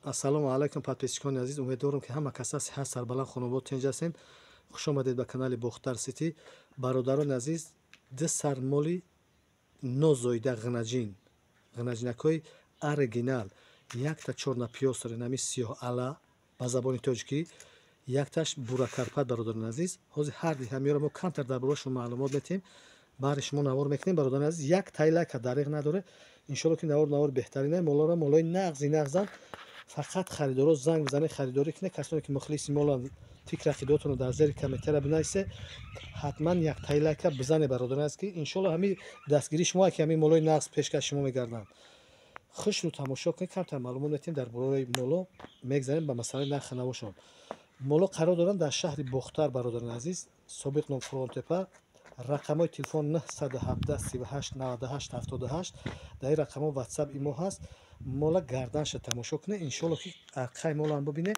ассалому алайкум подписчикони азиз, умедворам ки ҳама каса сиҳат сарбаланд хонобод тинҷ ҳастед. хуш омадед ба канали Бохтар Сити. Бародарони азиз, ду сармоли нозоида ғинаҷинакҳои оригинал, якта чорнапиёсари нами сиёҳ ала ба забони тоҷикӣ, якташ буракарпат. Бародарони азиз, ҳозир ҳар ди ҳамиёро мо камтар дар бораашон маълумот метиҳем, баъри шумо навор мекунем. Бародарони азиз, як тайлайка дариғ надоре. иншоалло ки навор беҳтарин. Молора молои нағзанд. Фақат харидоро занг бизанед, харидорӣ кунед. Касоне ки мухлиси моланд, фикр ақидотонро дар зери комментария бинависед. ҳатман як тайлайка бизанед. Бародарони азиз, ки иншоалло ҳамин дастгирии шумо ки ҳамин молои нағз пешкаши шумо мегарданд. хушрӯ тамошо кунед. камтар маълумот метиҳем дар бораи моло, мегзарем ба масъалаи нархи навошон. моло қарор доранд дар шаҳри Бохтар. Бародарони азиз, собиқ ном Фронтепа. рақамҳои телефон 917 38 98 78. дар ин рақамҳо ватсап имо ҳаст. мола гарданша тамошо кунед. иншоалло ки арқаи молам бубинед.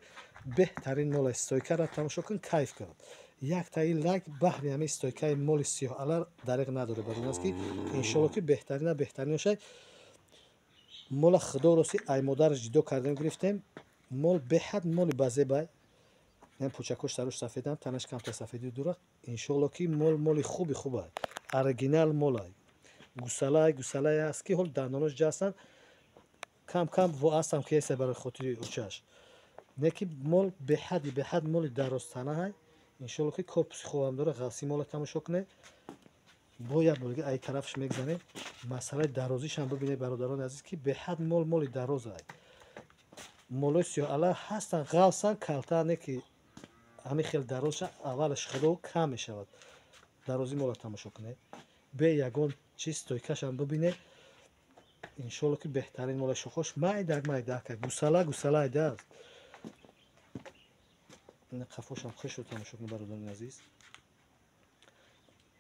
беҳтарин мола стойкара тамошо кунед, кайф кунед. як таи лайк баҳри ҳамин стойкаи моли сиёҳ ала дариғ надоре. Бародарони азиз, ки иншоалло ки беҳтарин бошад. мола худо рости ай модараш ҷидо кардем гирифтем. мол беҳад моли базебай. ин пӯчакош сарош сафедам, танаш камтар сафеди дора. иншоалло ки моли хуби хубай. оригинал молай. гусалай аст ки ҳол дандонош ҷастанд. кам воастам ки эса барои хотири очаш. неки мол беҳад моли дарозтанаҳай. иншоалло ки корпуси хубам дора. ғафси мола тамошо кунед. бо як болига ай тарафш мегзанед. масъалаи дарозишам бубинед. бародарони азиз, ки беҳад моли дарозай. молои сиёҳ ала ҳастанд, ғафсанд, калта не ки ҳамин хел дарозша аввалаш худо кам мешавад. дарози мола тамошо кунед. бе ягон чиз стойкашам бубинед. иншоалло ки беҳтарин молаи шухош майдака гусалай даст. ин қафошам хушро тамошо кунед. бародарони азиз,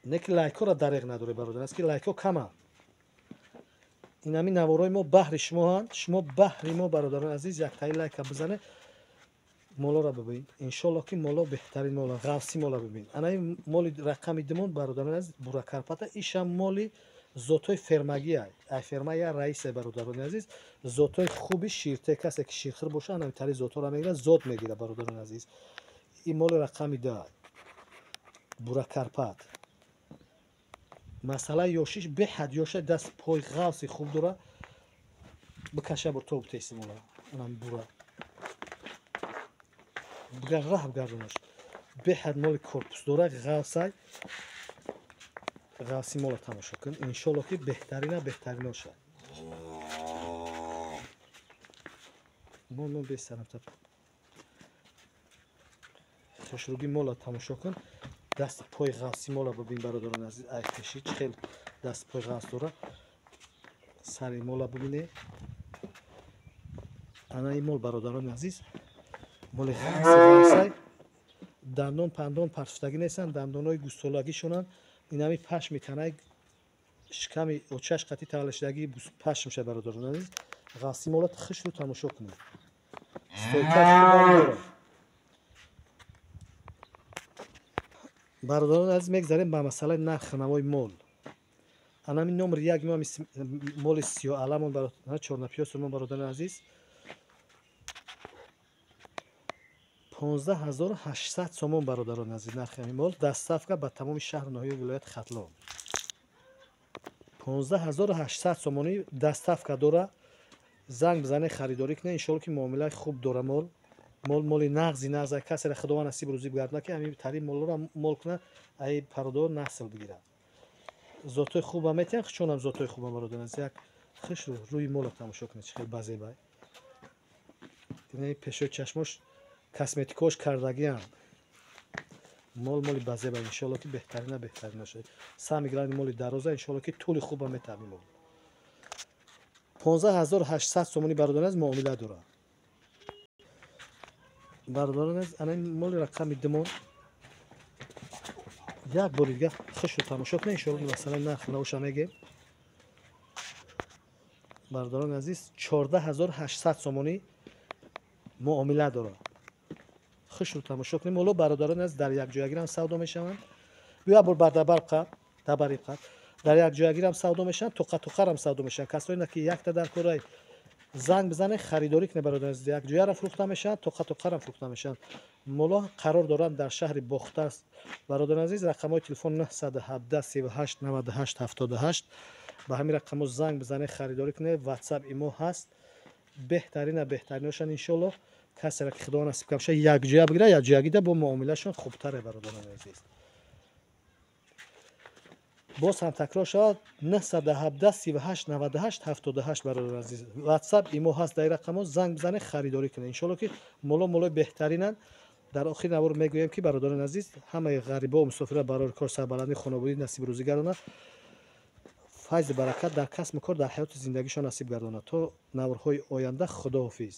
не ки лайкҳоро дариғ надоре. бародарони азиз, ки лайкҳо кама. ин ҳамин наворои мо баҳри шумоанд. шумо баҳри мо. бародарони азиз, як таи лайка бизанед. молоро бибин. иншоалло ки моло беҳтарин мола, ғафси мола бибин. анаи моли рақами димон. бародарони азиз, буракарпата. ишам моли зотои фермагия. ай фермая раисе. бародарони азиз, зотои хуби ширте. касе ки ширхир боша ҳамин тари зоторо мегирад, зот мегира. бародарони азиз, ин моли рақами 2 буракарпат. масъалаи ёшиш беҳад ёша даст пой ғафси хуб дора. бикаша бо то бутеси мола. онам бура бигар раҳ гардонаш. беҳад моли корпус дора. ғафсай. ғафси мола тамошо кун. иншоалло ки беҳтарин шад. мол бесарамтар. хушруги мола тамошо кун. даст пой ғафси мола бубин. бародарони азиз, ай пеши чхел даст пой ғафс дора. сари мола бубине. анаи мол. бародарони азиз, моли ғафсай. дандон пандон парфтагӣ нестанд. дандонои густолагишонанд. инами пашми танай шиками очаш қати таваллашидагӣ пашм шад. бародарони азиз, ғафси мола хушро тамошо кунед. стойкаш бародарони азиз, мегзарем ба масъалаи нархи навои мол. анами номери 1 моли сиёҳ аламон барои чорнапиёсмон. бародарони азиз, 15800 сомон. бародарони азиз, нархи ҳамин мол дастсафка ба тамоми шаҳру ноҳияи вилояти Хатлон. 15800 сомонӣ дастафка дора. занг бизанед, харидорӣ кунед. иншоалло ки муомилаи хуб дора. моли нағзай. касеро худованд насиб рӯзӣ бигардона ки ҳамин тари молоро мол кунад. ай пародор насл бигирад. зотои хубам метиҳанд. чунам зотои хубам. бародарони азиз, як хушро рӯи мола тамошо кунед. чӣ хел базебай. ин пешои чашмош косметикош кардагиам. моли базебай. иншоалло ки беҳтарин шад. сами грани моли дароза. иншоалло ки тӯли хубам метавим. 15800 сомонӣ. бародарони азиз, муомила дора. бародарони азиз, ана моли рақами димон. як бори дига хушро тамошо кунед. иншоалло масъалаи нарх навоша мегем. бародарони азиз, 14800 сомонӣ муомила дора. хушро тамошо кунед. моло бародарони азиз, дар якҷоягирам савдо мешаванд. бо бор бардабарқаб дар якҷоягирам савдо мешаванд. тоқарам савдо мешаванд. касоне ки якта дар кораи занг бизанед, харидорӣ кунед бародари азиз. Якҷояро фурӯхта мешавад, тоқатоқарам фурӯхта мешавад. Моло қарор доранд дар шаҳри Бохтар. Бародари азиз, рақамҳои телефон 917 38 98 78. ба ҳамин рақамҳо занг бизанед, харидорӣ кунед. WhatsApp имо ҳаст. беҳтариношан иншоалло касеро ки худо насиб кам шад якҷоя бигира, якҷоя гида бо муомилашон хубтаре бародари азиз. боз ҳам такрор шавад 917 38 98 78 бародари азиз. WhatsApp имо ҳаст дар рақамҳо, занг бизанед, харидорӣ кунед. Иншоалло ки молои беҳтаринанд. дар охири навор мегӯем ки бародарони азиз, ҳамаи ғарибо ва мусофирро барори кор сарбаландӣ хонобудӣ насиб рӯзӣ гардонад. файзи баракат дар касбу кор, дар ҳаёти зиндагишон насиб гардонад. То наворҳои оянда, худоҳофиз.